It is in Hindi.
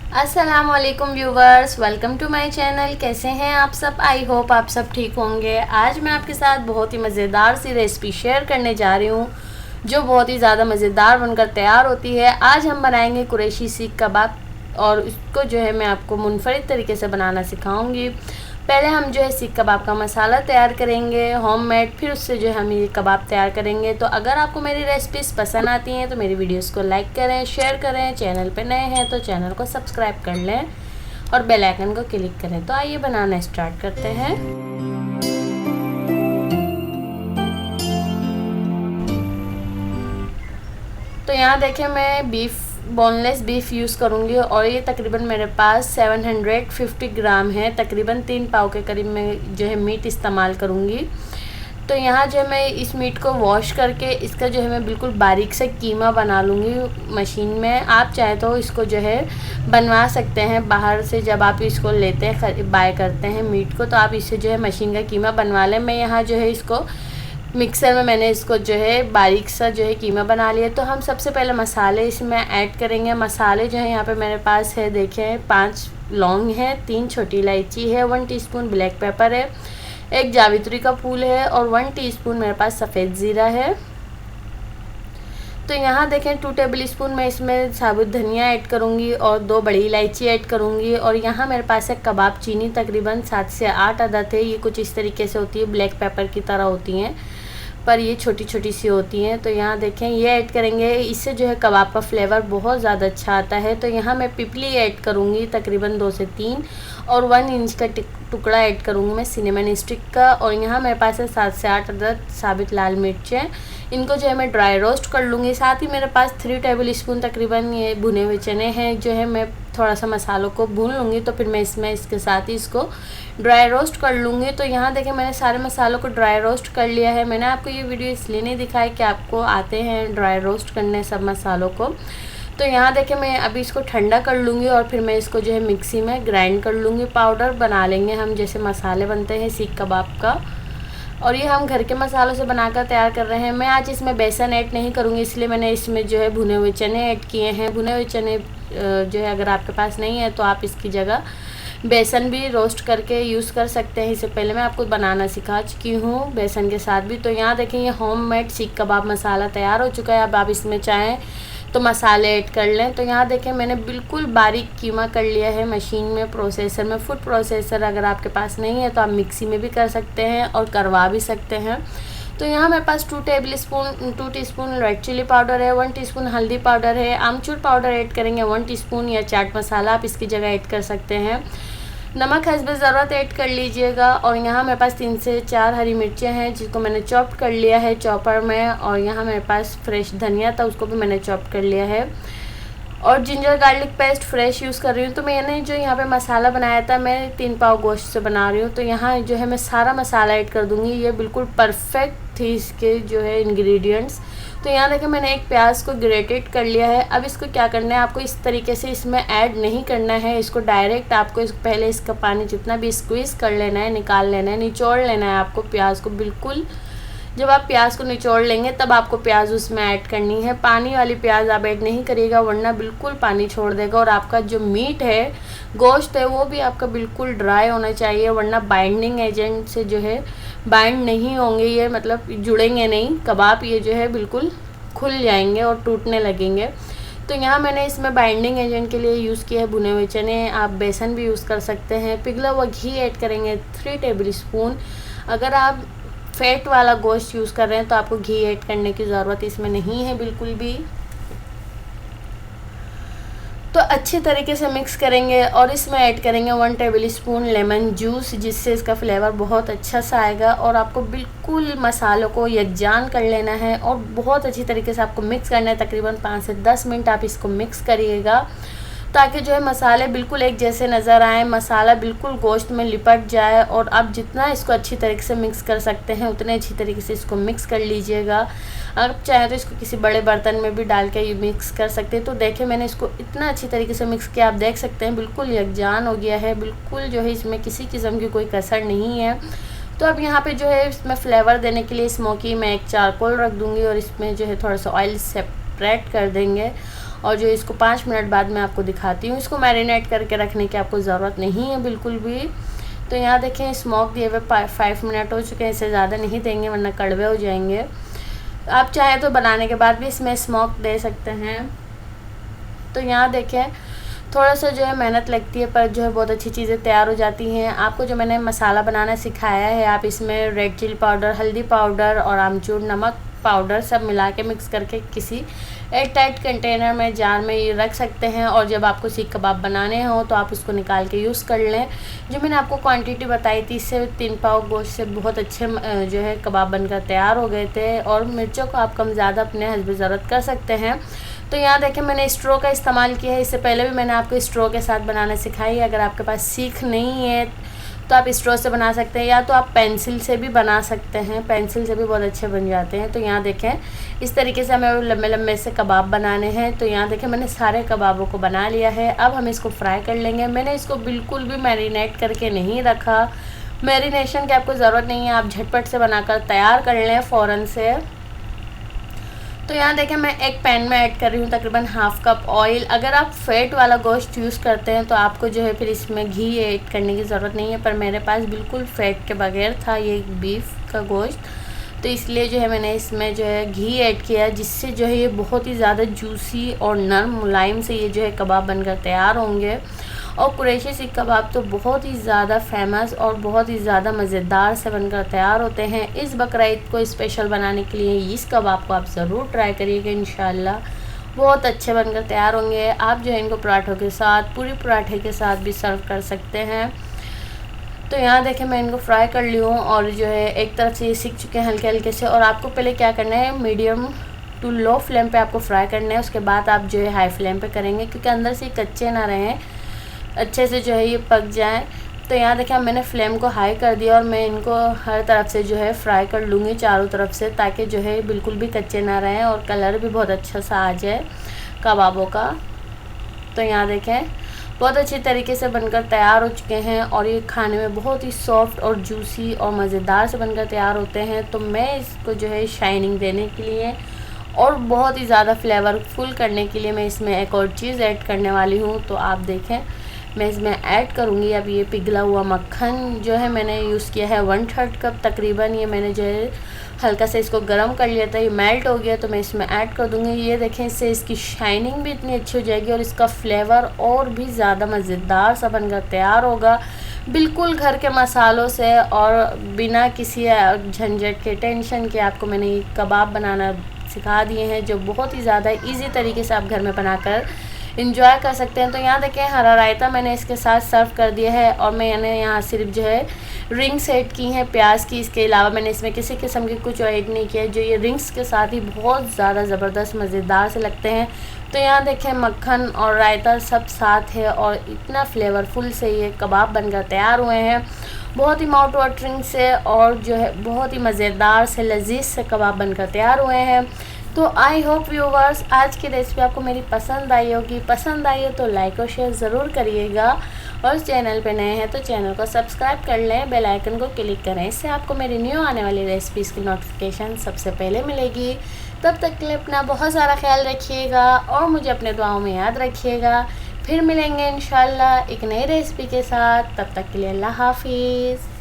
अस्सलाम वालेकुम viewers, welcome to my channel. कैसे हैं आप सब? आई होप आप सब ठीक होंगे। आज मैं आपके साथ बहुत ही मज़ेदार सी रेसिपी शेयर करने जा रही हूँ जो बहुत ही ज़्यादा मज़ेदार बनकर तैयार होती है। आज हम बनाएंगे कुरैशी सीख कबाब और इसको जो है मैं आपको मुनफरिद तरीके से बनाना सिखाऊंगी। पहले हम जो है सीख कबाब का मसाला तैयार करेंगे होममेड, फिर उससे जो है हम ये कबाब तैयार करेंगे। तो अगर आपको मेरी रेसिपीज़ पसंद आती हैं तो मेरी वीडियोस को लाइक करें, शेयर करें। चैनल पे नए हैं तो चैनल को सब्सक्राइब कर लें और बेल आइकन को क्लिक करें। तो आइए बनाना स्टार्ट करते हैं। तो यहाँ देखें, मैं बोनलेस बीफ यूज़ करूँगी और ये तकरीबन मेरे पास 750 ग्राम है। तकरीबन 3 पाव के करीब मैं जो है मीट इस्तेमाल करूँगी। तो यहाँ जो है मैं इस मीट को वॉश करके इसका जो है मैं बिल्कुल बारीक से कीमा बना लूँगी मशीन में। आप चाहे तो इसको जो है बनवा सकते हैं बाहर से, जब आप इसको लेते हैं बाय करते हैं मीट को, तो आप इससे जो है मशीन का कीमा बनवा लें। मैं यहाँ जो है इसको मिक्सर में मैंने इसको जो है बारीक सा जो है कीमा बना लिया। तो हम सबसे पहले मसाले इसमें ऐड करेंगे। मसाले जो है यहाँ पे मेरे पास है, देखें, 5 लौंग है, 3 छोटी इलायची है, 1 टीस्पून ब्लैक पेपर है, 1 जावित्री का फूल है और 1 टीस्पून मेरे पास सफ़ेद ज़ीरा है। तो यहाँ देखें 2 टेबल स्पून मैं इसमें साबुत धनिया ऐड करूँगी और 2 बड़ी इलायची ऐड करूँगी। और यहाँ मेरे पास है कबाब चीनी, तकरीबन 7 से 8 अदद है। ये कुछ इस तरीके से होती है, ब्लैक पेपर की तरह होती हैं पर ये छोटी छोटी सी होती हैं। तो यहाँ देखें ये ऐड करेंगे, इससे जो है कबाब का फ्लेवर बहुत ज़्यादा अच्छा आता है। तो यहाँ मैं पिपली ऐड करूँगी तकरीबन 2 से 3 और 1 इंच का टुकड़ा ऐड करूँगी मैं सिनेमन स्टिक का। और यहाँ मेरे पास है 7 से 8 अदद साबित लाल मिर्चें, इनको जो है मैं ड्राई रोस्ट कर लूँगी। साथ ही मेरे पास 3 टेबल स्पून तकरीबन ये भुने हुए चने हैं, जो है मैं थोड़ा सा मसालों को भून लूँगी तो फिर मैं इसमें इसके साथ ही इसको ड्राई रोस्ट कर लूँगी। तो यहाँ देखें मैंने सारे मसालों को ड्राई रोस्ट कर लिया है। मैंने आपको ये वीडियो इसलिए नहीं दिखाई कि आपको आते हैं ड्राई रोस्ट करने सब मसालों को। तो यहाँ देखें मैं अभी इसको ठंडा कर लूँगी और फिर मैं इसको जो है मिक्सी में ग्राइंड कर लूँगी। पाउडर बना लेंगे हम, जैसे मसाले बनते हैं सीख कबाब का। और ये हम घर के मसालों से बनाकर तैयार कर रहे हैं। मैं आज इसमें बेसन ऐड नहीं करूँगी, इसलिए मैंने इसमें जो है भुने हुए चने ऐड किए हैं। भुने हुए चने जो है अगर आपके पास नहीं है तो आप इसकी जगह बेसन भी रोस्ट करके यूज़ कर सकते हैं। इससे पहले मैं आपको बनाना सिखा चुकी हूँ बेसन के साथ भी। तो यहाँ देखें ये होममेड सीख कबाब मसाला तैयार हो चुका है। अब आप इसमें चाहें तो मसाले ऐड कर लें। तो यहाँ देखें मैंने बिल्कुल बारीक कीमा कर लिया है मशीन में, प्रोसेसर में। फूड प्रोसेसर अगर आपके पास नहीं है तो आप मिक्सी में भी कर सकते हैं और करवा भी सकते हैं। तो यहाँ मेरे पास 2 टीस्पून रेड चिली पाउडर है, 1 टीस्पून हल्दी पाउडर है, आमचूर पाउडर ऐड करेंगे 1 टीस्पून, या चाट मसाला आप इसकी जगह ऐड कर सकते हैं। नमक हस्बे ज़रूरत ऐड कर लीजिएगा। और यहाँ मेरे पास 3 से 4 हरी मिर्चें हैं जिसको मैंने चॉप कर लिया है चॉपर में। और यहाँ मेरे पास फ्रेश धनिया था, उसको भी मैंने चॉप कर लिया है। और ginger garlic paste fresh use कर रही हूँ। तो मैंने जो यहाँ पे मसाला बनाया था मैं 3 पाव गोश्त से बना रही हूँ। तो यहाँ जो है मैं सारा मसाला ऐड कर दूँगी। ये बिल्कुल परफेक्ट थी इसके जो है इंग्रेडिएंट्स। तो यहाँ देखिए मैंने एक प्याज को ग्रेटेड कर लिया है। अब इसको क्या करना है, आपको इस तरीके से इसमें ऐड नहीं करना है, इसको डायरेक्ट आपको पहले इसका पानी जितना भी स्क्वीज़ कर लेना है, निकाल लेना है, निचोड़ लेना है आपको प्याज को बिल्कुल। जब आप प्याज को निचोड़ लेंगे तब आपको प्याज उसमें ऐड करनी है। पानी वाली प्याज आप ऐड नहीं करिएगा वरना बिल्कुल पानी छोड़ देगा। और आपका जो मीट है, गोश्त है, वो भी आपका बिल्कुल ड्राई होना चाहिए वरना बाइंडिंग एजेंट से जो है बाइंड नहीं होंगे ये, मतलब जुड़ेंगे नहीं कबाब, ये जो है बिल्कुल खुल जाएंगे और टूटने लगेंगे। तो यहाँ मैंने इसमें बाइंडिंग एजेंट के लिए यूज़ किया है भुने हुए चने। आप बेसन भी यूज़ कर सकते हैं। पिघला हुआ घी ऐड करेंगे 3 टेबल स्पून। अगर आप फैट वाला गोश्त यूज़ कर रहे हैं तो आपको घी ऐड करने की ज़रूरत इसमें नहीं है बिल्कुल भी। तो अच्छे तरीके से मिक्स करेंगे और इसमें ऐड करेंगे 1 टेबल स्पून लेमन जूस, जिससे इसका फ्लेवर बहुत अच्छा सा आएगा। और आपको बिल्कुल मसालों को यकजान कर लेना है और बहुत अच्छी तरीके से आपको मिक्स करना है। तकरीबन 5 से 10 मिनट आप इसको मिक्स करिएगा ताकि जो है मसाले बिल्कुल एक जैसे नज़र आए, मसाला बिल्कुल गोश्त में लिपट जाए। और आप जितना इसको अच्छी तरीके से मिक्स कर सकते हैं उतने अच्छी तरीके से इसको मिक्स कर लीजिएगा। आप चाहें तो इसको किसी बड़े बर्तन में भी डाल के मिक्स कर सकते हैं। तो देखिए मैंने इसको इतना अच्छी तरीके से मिक्स किया, आप देख सकते हैं बिल्कुल यकजान हो गया है, बिल्कुल जो है इसमें किसी किस्म की कोई कसर नहीं है। तो अब यहाँ पे जो है इसमें फ्लेवर देने के लिए स्मोकी मैं एक चारकोल रख दूँगी और इसमें जो है थोड़ा सा ऑयल सेपरेट कर देंगे। और जो इसको 5 मिनट बाद मैं आपको दिखाती हूँ। इसको मैरिनेट करके रखने की आपको ज़रूरत नहीं है बिल्कुल भी। तो यहाँ देखें स्मोक दिए हुए 5 मिनट हो चुके हैं, इससे ज़्यादा नहीं देंगे वरना कड़वे हो जाएंगे। आप चाहें तो बनाने के बाद भी इसमें स्मोक दे सकते हैं। तो यहाँ देखें थोड़ा सा जो है मेहनत लगती है, पर जो है बहुत अच्छी चीज़ें तैयार हो जाती हैं। आपको जो मैंने मसाला बनाना सिखाया है, आप इसमें रेड चिली पाउडर, हल्दी पाउडर और आमचूर नमक पाउडर सब मिला के मिक्स करके किसी एयर टाइट कंटेनर में, जार में ये रख सकते हैं। और जब आपको सीख कबाब बनाने हो तो आप उसको निकाल के यूज़ कर लें। जो मैंने आपको क्वांटिटी बताई थी, इससे 3 पाव गोश्त से बहुत अच्छे जो है कबाब बनकर तैयार हो गए थे। और मिर्चों को आप कम ज़्यादा अपने हस्ब ज़रूरत कर सकते हैं। तो यहाँ देखें मैंने स्ट्रो का इस्तेमाल किया है। इससे पहले भी मैंने आपको स्ट्रो के साथ बनाना सिखाई है। अगर आपके पास सीख नहीं है तो आप स्ट्रो से बना सकते हैं, या तो आप पेंसिल से भी बना सकते हैं। पेंसिल से भी बहुत अच्छे बन जाते हैं। तो यहाँ देखें इस तरीके से हमें लंबे लंबे से कबाब बनाने हैं। तो यहाँ देखें मैंने सारे कबाबों को बना लिया है। अब हम इसको फ्राई कर लेंगे। मैंने इसको बिल्कुल भी मैरिनेट करके नहीं रखा। मैरिनेशन की आपको ज़रूरत नहीं है, आप झटपट से बनाकर तैयार कर लें फ़ौरन से। तो यहाँ देखें मैं एक पैन में ऐड कर रही हूँ तकरीबन ½ कप ऑयल। अगर आप फैट वाला गोश्त यूज़ करते हैं तो आपको जो है फिर इसमें घी ऐड करने की ज़रूरत नहीं है, पर मेरे पास बिल्कुल फ़ैट के बगैर था ये बीफ का गोश्त, तो इसलिए जो है मैंने इसमें जो है घी ऐड किया, जिससे जो है ये बहुत ही ज़्यादा जूसी और नरम मुलायम से ये जो है कबाब बनकर तैयार होंगे। और कुरैशी सीख कबाब तो बहुत ही ज़्यादा फेमस और बहुत ही ज़्यादा मज़ेदार से बनकर तैयार होते हैं। इस बकरीद को स्पेशल बनाने के लिए इस कबाब को आप ज़रूर ट्राई करिएगा, इंशाल्लाह बहुत अच्छे बनकर तैयार होंगे। आप जो है इनको पराठों के साथ, पूरी पराठे के साथ भी सर्व कर सकते हैं। तो यहाँ देखें मैं इनको फ्राई कर ली हूँ और जो है एक तरफ से ये सीख चुके हैं हल्के हल्के से। और आपको पहले क्या करना है, मीडियम टू लो फ्लेम पे आपको फ्राई करना है। उसके बाद आप जो है हाई फ्लेम पे करेंगे, क्योंकि अंदर से कच्चे ना रहें, अच्छे से जो है ये पक जाएं। तो यहाँ देखिए मैंने फ्लेम को हाई कर दिया और मैं इनको हर तरफ से जो है फ्राई कर लूँगी चारों तरफ से, ताकि जो है बिल्कुल भी कच्चे ना रहें और कलर भी बहुत अच्छा सा आ जाए कबाबों का। तो यहाँ देखें बहुत अच्छी तरीके से बनकर तैयार हो चुके हैं और ये खाने में बहुत ही सॉफ्ट और जूसी और मज़ेदार से बनकर तैयार होते हैं। तो मैं इसको जो है शाइनिंग देने के लिए और बहुत ही ज़्यादा फ्लेवरफुल करने के लिए मैं इसमें एक और चीज़ ऐड करने वाली हूँ। तो आप देखें मैं इसमें ऐड करूँगी अब ये पिघला हुआ मक्खन जो है मैंने यूज़ किया है 1/3 कप तकरीबन। ये मैंने जो है हल्का से इसको गर्म कर लिया था, ये मेल्ट हो गया तो मैं इसमें ऐड कर दूँगी। ये देखें इससे इसकी शाइनिंग भी इतनी अच्छी हो जाएगी और इसका फ्लेवर और भी ज़्यादा मज़ेदार सा बनकर तैयार होगा, बिल्कुल घर के मसालों से और बिना किसी झंझट के, टेंशन के। आपको मैंने ये कबाब बनाना सिखा दिए हैं जो बहुत ही ज़्यादा इजी तरीके से आप घर में बनाकर इंजॉय कर सकते हैं। तो यहाँ देखें हरा रायता मैंने इसके साथ सर्व कर दिया है और मैंने यहाँ सिर्फ जो है रिंग्स ऐड की हैं प्याज की, इसके अलावा मैंने इसमें किसी किस्म की कुछ ऐड नहीं किया। जो ये रिंग्स के साथ ही बहुत ज़्यादा ज़बरदस्त मज़ेदार से लगते हैं। तो यहाँ देखें मक्खन और रायता सब साथ है और इतना फ्लेवरफुल से ये कबाब बनकर तैयार हुए हैं, बहुत ही माउथ वाटरिंग से और जो है बहुत ही मज़ेदार से लजीज से कबाब बनकर तैयार हुए हैं। तो आई होप व्यूवर्स आज की रेसिपी आपको मेरी पसंद आई होगी। पसंद आई हो तो लाइक और शेयर ज़रूर करिएगा और चैनल पे नए हैं तो चैनल को सब्सक्राइब कर लें, बेल आइकन को क्लिक करें, इससे आपको मेरी न्यू आने वाली रेसिपीज़ की नोटिफिकेशन सबसे पहले मिलेगी। तब तक के लिए अपना बहुत सारा ख्याल रखिएगा और मुझे अपने दुआओं में याद रखिएगा। फिर मिलेंगे इंशाल्लाह एक नई रेसिपी के साथ, तब तक के लिए अल्लाह हाफिज़।